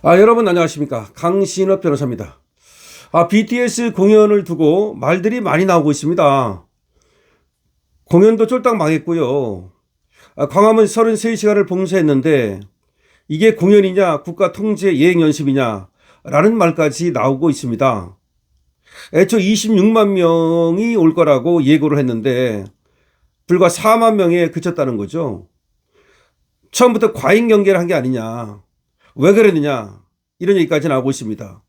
여러분 안녕하십니까. 강신업 변호사입니다. BTS 공연을 두고 말들이 많이 나오고 있습니다. 공연도 쫄딱 망했고요. 광화문 33시간을 봉쇄했는데 이게 공연이냐 국가 통제 예행 연습이냐 라는 말까지 나오고 있습니다. 애초 26만 명이 올 거라고 예고를 했는데 불과 4만 명에 그쳤다는 거죠. 처음부터 과잉 경계를 한 게 아니냐. 왜 그랬느냐 이런 얘기까지 나오고 있습니다.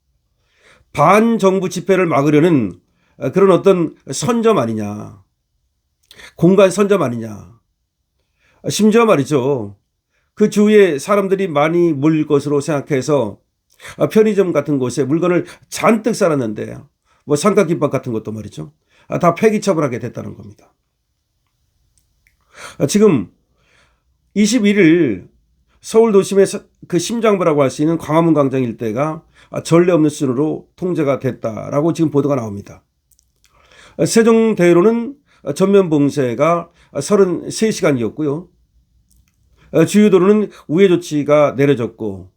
반정부 집회를 막으려는 그런 어떤 선점 아니냐, 공간 선점 아니냐. 심지어 말이죠, 그 주위에 사람들이 많이 몰릴 것으로 생각해서 편의점 같은 곳에 물건을 잔뜩 쌓았는데 뭐 삼각김밥 같은 것도 말이죠, 다 폐기 처분하게 됐다는 겁니다. 지금 21일 서울 도심의 그 심장부라고 할 수 있는 광화문 광장 일대가 전례 없는 수준으로 통제가 됐다라고 지금 보도가 나옵니다. 세종대로는 전면 봉쇄가 33시간이었고요. 주유도로는 우회 조치가 내려졌고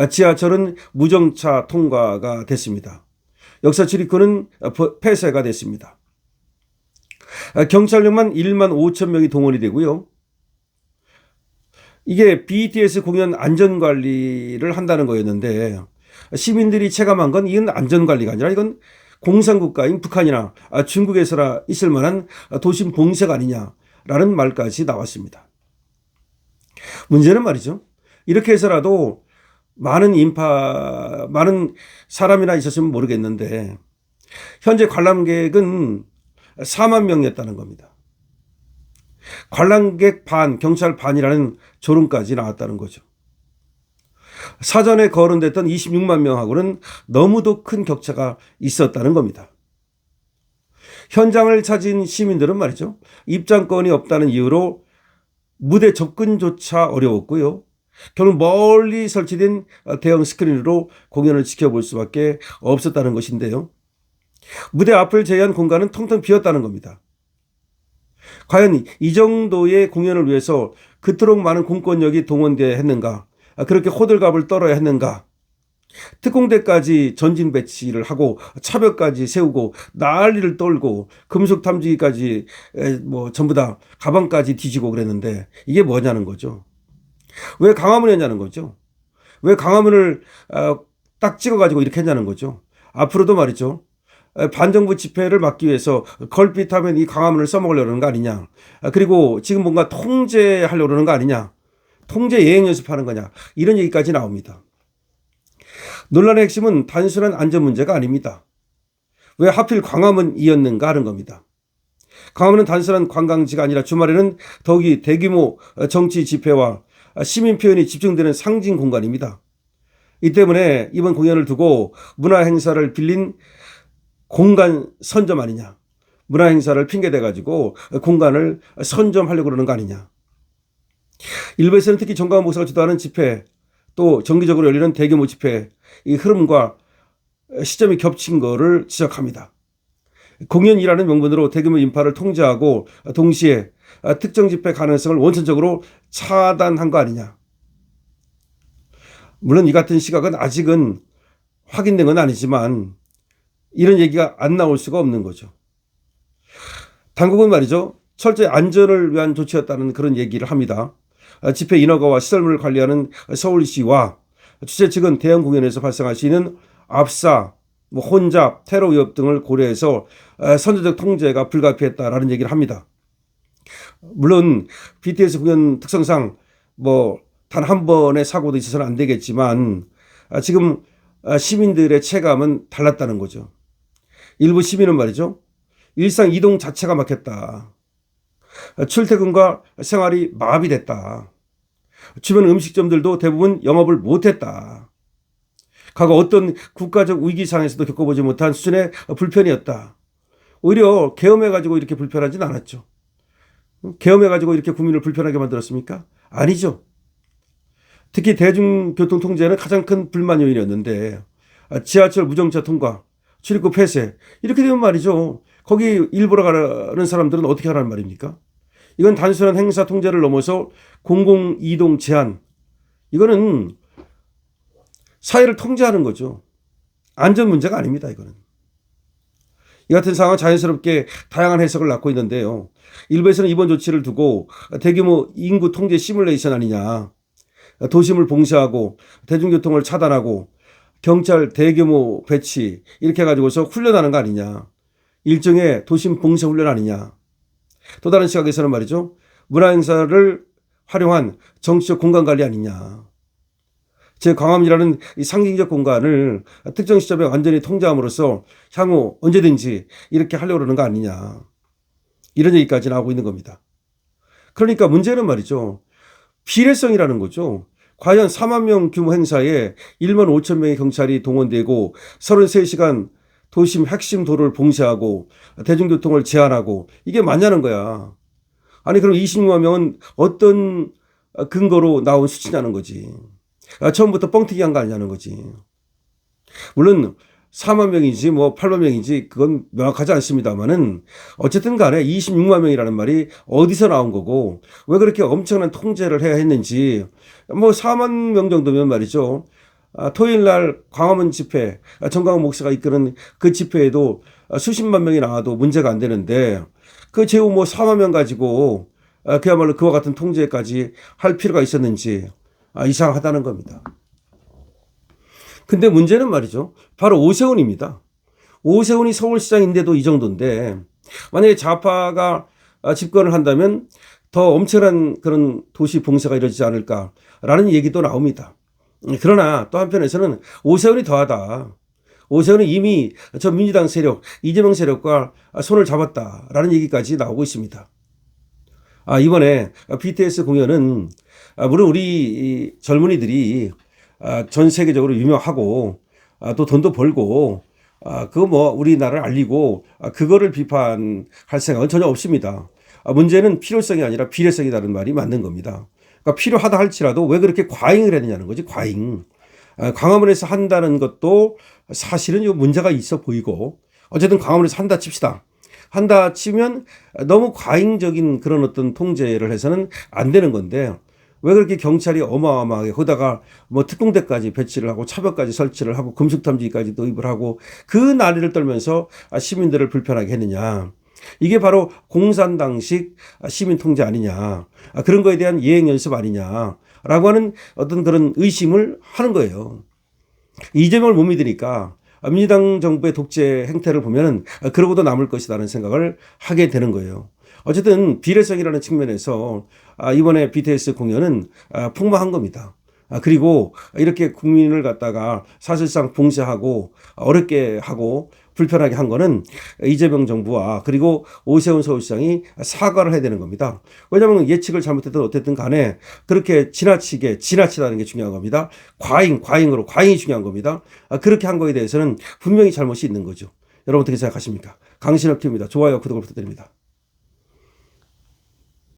지하철은 무정차 통과가 됐습니다. 역사 출입구는 폐쇄가 됐습니다. 경찰력만 1만 5천 명이 동원이 되고요. 이게 BTS 공연 안전관리를 한다는 거였는데 시민들이 체감한 건 이건 안전관리가 아니라 이건 공산국가인 북한이나 중국에서나 있을 만한 도심 봉쇄가 아니냐라는 말까지 나왔습니다. 문제는 말이죠, 이렇게 해서라도 많은 사람이나 있었으면 모르겠는데 현재 관람객은 4만 명이었다는 겁니다. 관람객 반, 경찰 반이라는 조롱까지 나왔다는 거죠. 사전에 거론됐던 26만 명하고는 너무도 큰 격차가 있었다는 겁니다. 현장을 찾은 시민들은 말이죠, 입장권이 없다는 이유로 무대 접근조차 어려웠고요. 결국 멀리 설치된 대형 스크린으로 공연을 지켜볼 수밖에 없었다는 것인데요. 무대 앞을 제외한 공간은 텅텅 비었다는 겁니다. 과연 이 정도의 공연을 위해서 그토록 많은 공권력이 동원되어야 했는가, 그렇게 호들갑을 떨어야 했는가, 특공대까지 전진 배치를 하고 차벽까지 세우고 난리를 떨고 금속 탐지기까지 뭐 전부 다 가방까지 뒤지고 그랬는데 이게 뭐냐는 거죠. 왜 강화문이었냐는 거죠. 왜 강화문을 딱 찍어가지고 이렇게 했냐는 거죠. 앞으로도 말이죠, 반정부 집회를 막기 위해서 걸핏하면 이 강화문을 써먹으려는 거 아니냐. 그리고 지금 뭔가 통제하려고 하는 거 아니냐. 통제 예행 연습하는 거냐. 이런 얘기까지 나옵니다. 논란의 핵심은 단순한 안전 문제가 아닙니다. 왜 하필 광화문이었는가 하는 겁니다. 광화문은 단순한 관광지가 아니라 주말에는 더욱이 대규모 정치 집회와 시민 표현이 집중되는 상징 공간입니다. 이 때문에 이번 공연을 두고 문화 행사를 빌린 공간 선점 아니냐. 문화 행사를 핑계대 가지고 공간을 선점하려고 그러는 거 아니냐. 일부에서는 특히 정광훈 목사가 주도하는 집회, 또 정기적으로 열리는 대규모 집회, 이 흐름과 시점이 겹친 거를 지적합니다. 공연이라는 명분으로 대규모 인파를 통제하고 동시에 특정 집회 가능성을 원천적으로 차단한 거 아니냐. 물론 이 같은 시각은 아직은 확인된 건 아니지만 이런 얘기가 안 나올 수가 없는 거죠. 당국은 말이죠, 철저히 안전을 위한 조치였다는 그런 얘기를 합니다. 집회 인허가와 시설물을 관리하는 서울시와 주최 측은 대형 공연에서 발생할 수 있는 압사, 혼잡, 테러 위협 등을 고려해서 선제적 통제가 불가피했다라는 얘기를 합니다. 물론 BTS 공연 특성상 단 한 번의 사고도 있어서는 안 되겠지만 지금 시민들의 체감은 달랐다는 거죠. 일부 시민은 말이죠, 일상 이동 자체가 막혔다. 출퇴근과 생활이 마비됐다. 주변 음식점들도 대부분 영업을 못했다. 과거 어떤 국가적 위기 상황에서도 겪어보지 못한 수준의 불편이었다. 오히려 계엄해가지고 이렇게 불편하진 않았죠. 계엄해가지고 이렇게 국민을 불편하게 만들었습니까? 아니죠. 특히 대중교통 통제는 가장 큰 불만 요인이었는데 지하철 무정차 통과, 출입구 폐쇄, 이렇게 되면 말이죠, 거기 일보러 가는 사람들은 어떻게 하라는 말입니까? 이건 단순한 행사 통제를 넘어서 공공이동 제한, 이거는 사회를 통제하는 거죠. 안전 문제가 아닙니다, 이거는. 이 같은 상황은 자연스럽게 다양한 해석을 낳고 있는데요. 일부에서는 이번 조치를 두고 대규모 인구 통제 시뮬레이션 아니냐, 도심을 봉쇄하고 대중교통을 차단하고 경찰 대규모 배치 이렇게 해가지고서 훈련하는 거 아니냐, 일종의 도심 봉쇄 훈련 아니냐. 또 다른 시각에서는 말이죠, 문화행사를 활용한 정치적 공간관리 아니냐. 제 광화문이라는 이 상징적 공간을 특정 시점에 완전히 통제함으로써 향후 언제든지 이렇게 하려고 그러는 거 아니냐. 이런 얘기까지 나오고 있는 겁니다. 그러니까 문제는 말이죠, 비례성이라는 거죠. 과연 4만 명 규모 행사에 1만 5천 명의 경찰이 동원되고 33시간 도심 핵심 도로를 봉쇄하고 대중교통을 제한하고 이게 맞냐는 거야. 아니 그럼 26만 명은 어떤 근거로 나온 수치냐는 거지. 처음부터 뻥튀기 한 거 아니냐는 거지. 물론 4만 명이지 뭐 8만 명이지 그건 명확하지 않습니다만은 어쨌든 간에 26만 명이라는 말이 어디서 나온 거고 왜 그렇게 엄청난 통제를 해야 했는지, 뭐 4만 명 정도면 말이죠, 토요일 날 광화문 집회, 정광훈 목사가 이끄는 그 집회에도 수십만 명이 나와도 문제가 안 되는데 그 제후 뭐 4만 명 가지고 그야말로 그와 같은 통제까지 할 필요가 있었는지 이상하다는 겁니다. 근데 문제는 말이죠, 바로 오세훈입니다. 오세훈이 서울시장인데도 이 정도인데 만약에 좌파가 집권을 한다면 더 엄청난 그런 도시 봉쇄가 이루어지지 않을까라는 얘기도 나옵니다. 그러나 또 한편에서는 오세훈이 더하다. 오세훈은 이미 저 민주당 세력, 이재명 세력과 손을 잡았다라는 얘기까지 나오고 있습니다. 이번에 BTS 공연은 물론 우리 젊은이들이 전 세계적으로 유명하고 또 돈도 벌고 그거 뭐 우리나라를 알리고 그거를 비판할 생각은 전혀 없습니다. 문제는 필요성이 아니라 비례성이라는 말이 맞는 겁니다. 그러니까 필요하다 할지라도 왜 그렇게 과잉을 했느냐는 거지, 과잉. 광화문에서 한다는 것도 사실은 요 문제가 있어 보이고, 어쨌든 광화문에서 한다 칩시다. 한다 치면 너무 과잉적인 그런 어떤 통제를 해서는 안 되는 건데 왜 그렇게 경찰이 어마어마하게 거기다가 뭐 특공대까지 배치를 하고 차벽까지 설치를 하고 금속탐지기까지 도입을 하고 그 난리를 떨면서 시민들을 불편하게 했느냐. 이게 바로 공산당식 시민 통제 아니냐. 그런 거에 대한 예행 연습 아니냐라고 하는 어떤 그런 의심을 하는 거예요. 이재명을 못 믿으니까 민주당 정부의 독재 행태를 보면은 그러고도 남을 것이라는 생각을 하게 되는 거예요. 어쨌든 비례성이라는 측면에서 이번에 BTS 공연은 풍마한 겁니다. 그리고 이렇게 국민을 갖다가 사실상 봉쇄하고 어렵게 하고 불편하게 한 거는 이재명 정부와 그리고 오세훈 서울시장이 사과를 해야 되는 겁니다. 왜냐하면 예측을 잘못했든 어쨌든 간에 그렇게 지나치다는 게 중요한 겁니다. 과잉이 중요한 겁니다. 그렇게 한 거에 대해서는 분명히 잘못이 있는 거죠. 여러분 어떻게 생각하십니까? 강신업 TV입니다. 좋아요, 구독을 부탁드립니다.